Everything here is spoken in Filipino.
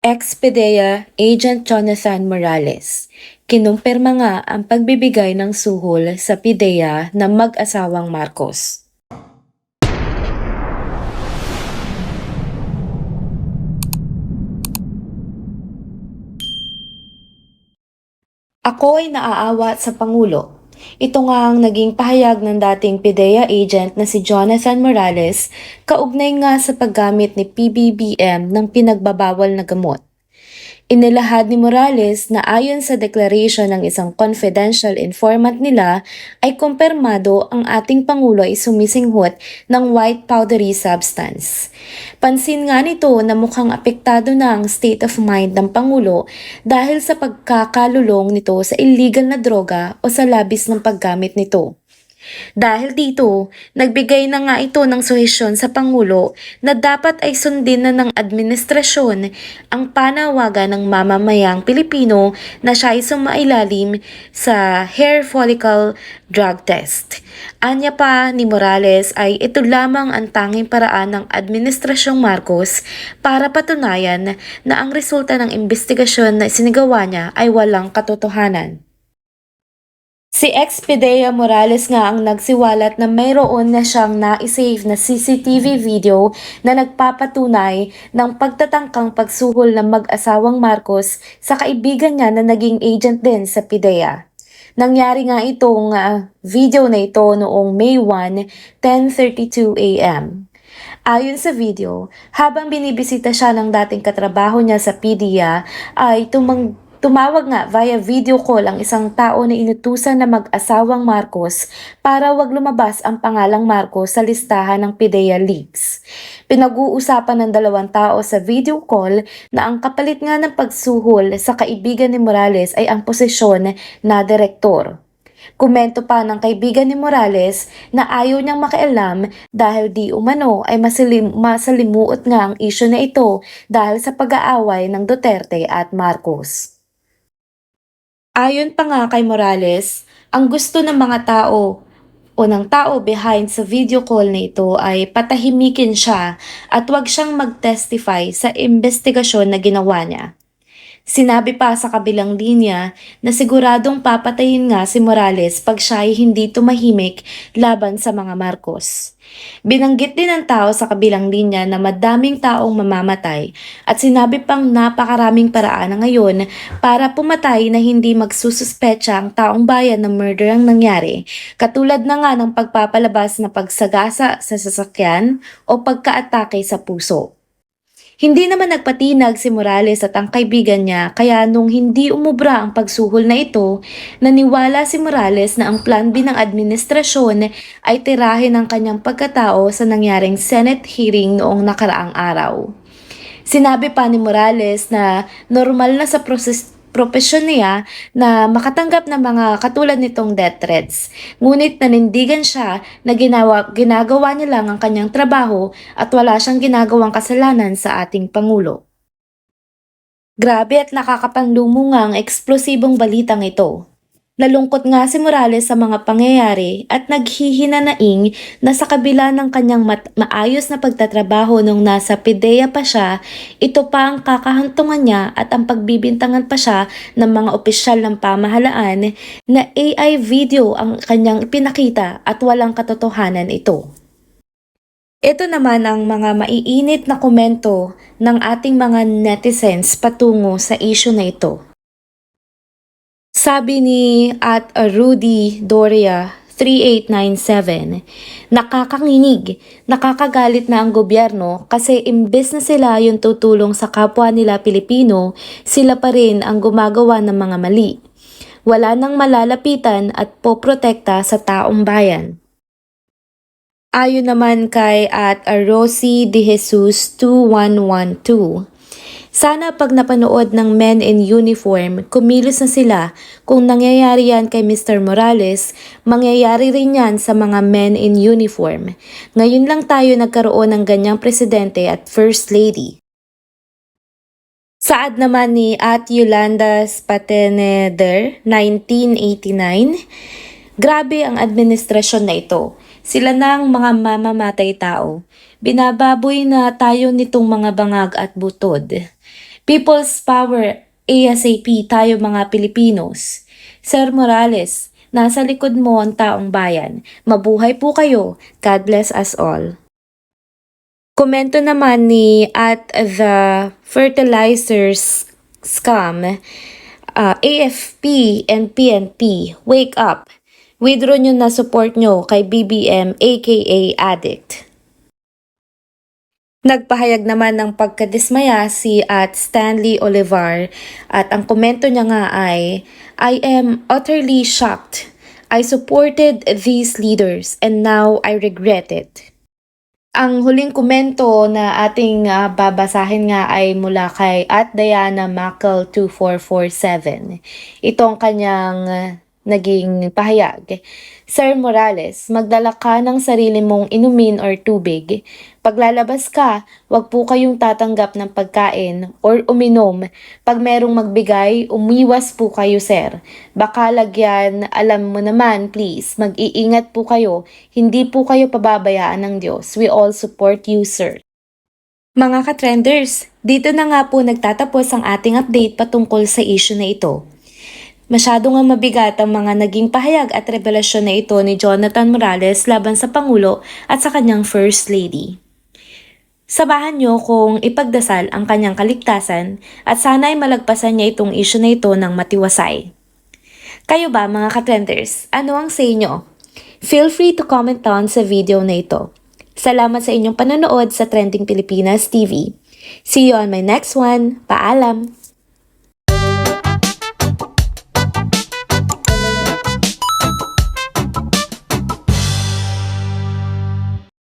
Ex-PDEA Agent Jonathan Morales, kinumpirma nga ang pagbibigay ng suhol sa PDEA ng mag-asawang Marcos. Ako ay naaawa sa Pangulo. Ito nga ang naging pahayag ng dating PDEA agent na si Jonathan Morales kaugnay nga sa paggamit ni PBBM ng pinagbabawal na gamot. Inilahad ni Morales na ayon sa declaration ng isang confidential informant nila ay kumpirmado ang ating Pangulo ay sumisinghot ng white powdery substance. Pansin nga nito na mukhang apektado na ang state of mind ng Pangulo dahil sa pagkakalulong nito sa illegal na droga o sa labis ng paggamit nito. Dahil dito, nagbigay na nga ito ng suhesyon sa Pangulo na dapat ay sundin na ng administrasyon ang panawagan ng mamamayang Pilipino na siya ay sumailalim sa hair follicle drug test. Anya pa ni Morales ay ito lamang ang tanging paraan ng Administrasyong Marcos para patunayan na ang resulta ng investigasyon na sinagawa niya ay walang katotohanan. Si ex-PDEA Morales nga ang nagsiwalat na mayroon na siyang na-save na CCTV video na nagpapatunay ng pagtatangkang pagsuhol ng mag-asawang Marcos sa kaibigan niya na naging agent din sa PDEA. Nangyari nga itong video na ito noong May 1, 10:32 a.m. Ayon sa video, habang binibisita siya ng dating katrabaho niya sa PDEA ay tumawag nga via video call ang isang tao na inutusan na mag-asawang Marcos para wag lumabas ang pangalang Marcos sa listahan ng PDEA leaks. Pinag-uusapan ng dalawang tao sa video call na ang kapalit nga ng pagsuhol sa kaibigan ni Morales ay ang posisyon na direktor. Komento pa ng kaibigan ni Morales na ayaw niyang makialam dahil di umano ay masalimuot nga ang isyu na ito dahil sa pag-aaway ng Duterte at Marcos. Ayon pa nga kay Morales, ang gusto ng mga tao o ng tao behind sa video call na ito ay patahimikin siya at wag siyang mag-testify sa investigasyon na ginawa niya. Sinabi pa sa kabilang linya na siguradong papatayin nga si Morales pag siya ay hindi tumahimik laban sa mga Marcos. Binanggit din ng tao sa kabilang linya na madaming taong mamamatay at sinabi pang napakaraming paraan na ngayon para pumatay na hindi magsususpecha ang taong bayan na murder ang nangyari, katulad na nga ng pagpapalabas na pagsagasa sa sasakyan o pagkaatake sa puso. Hindi naman nagpatinag si Morales at ang kaibigan niya kaya nung hindi umubra ang pagsuhol na ito, naniwala si Morales na ang plan B ng administrasyon ay tirahin ang kanyang pagkatao sa nangyaring Senate hearing noong nakaraang araw. Sinabi pa ni Morales na normal na sa propesyon niya na makatanggap ng mga katulad nitong death threats. Ngunit nanindigan siya na ginagawa niya lang ang kanyang trabaho at wala siyang ginagawang kasalanan sa ating Pangulo. Grabe at nakakapanlumo nga ang eksplosibong balitang ito. Nalungkot nga si Morales sa mga pangyayari at naghihinanaing na sa kabila ng kanyang maayos na pagtatrabaho nung nasa PDEA pa siya, ito pa ang kakahantungan niya at ang pagbibintangan pa siya ng mga opisyal ng pamahalaan na AI video ang kanyang ipinakita at walang katotohanan ito. Ito naman ang mga maiinit na komento ng ating mga netizens patungo sa issue na ito. Sabi ni @Rudy Doria 3897, nakakakinig, nakakagalit na ang gobyerno kasi imbes na sila yung tutulong sa kapwa nila Pilipino, sila pa rin ang gumagawa ng mga mali. Wala nang malalapitan at poprotekta sa taong bayan. Ayon naman kay @Rosie De Jesus 2112, sana pag napanood ng men in uniform, kumilos na sila. Kung nangyayari yan kay Mr. Morales, mangyayari rin yan sa mga men in uniform. Ngayon lang tayo nagkaroon ng ganyang presidente at first lady. Saad naman ni Yolanda Spateneder, 1989, grabe ang administrasyon na ito. Sila na ang mga mamamatay tao. Binababoy na tayo nitong mga bangag at butod. People's Power, ASAP tayo mga Pilipinos. Sir Morales, nasa likod mo ang taong bayan. Mabuhay po kayo. God bless us all. Komento naman ni at the fertilizers scam, AFP and PNP, wake up. Withdraw nyo na support nyo kay BBM aka Addict. Nagpahayag naman ng pagkadismaya si at Stanley Olivar at ang komento niya nga ay, I am utterly shocked. I supported these leaders and now I regret it. Ang huling komento na ating babasahin nga ay mula kay at Diana Macal 2447. Ito ang kanyang naging pahayag. Sir Morales, magdala ka ng sarili mong inumin or tubig. Paglalabas ka, wag po kayong tatanggap ng pagkain or uminom. Pag merong magbigay, umiwas po kayo, sir. Baka lagyan, alam mo naman, please, mag-iingat po kayo. Hindi po kayo pababayaan ng Diyos. We all support you, sir. Mga ka-trenders, dito na nga po nagtatapos ang ating update patungkol sa issue na ito. Masyado nga mabigat ang mga naging pahayag at revelasyon na ito ni Jonathan Morales laban sa Pangulo at sa kanyang First Lady. Sabahan niyo kung ipagdasal ang kanyang kaligtasan at sana ay malagpasan niya itong issue na ito ng matiwasay. Kayo ba mga ka-trenders, ano ang say nyo? Feel free to comment down sa video na ito. Salamat sa inyong panonood sa Trending Pilipinas TV. See you on my next one. Paalam!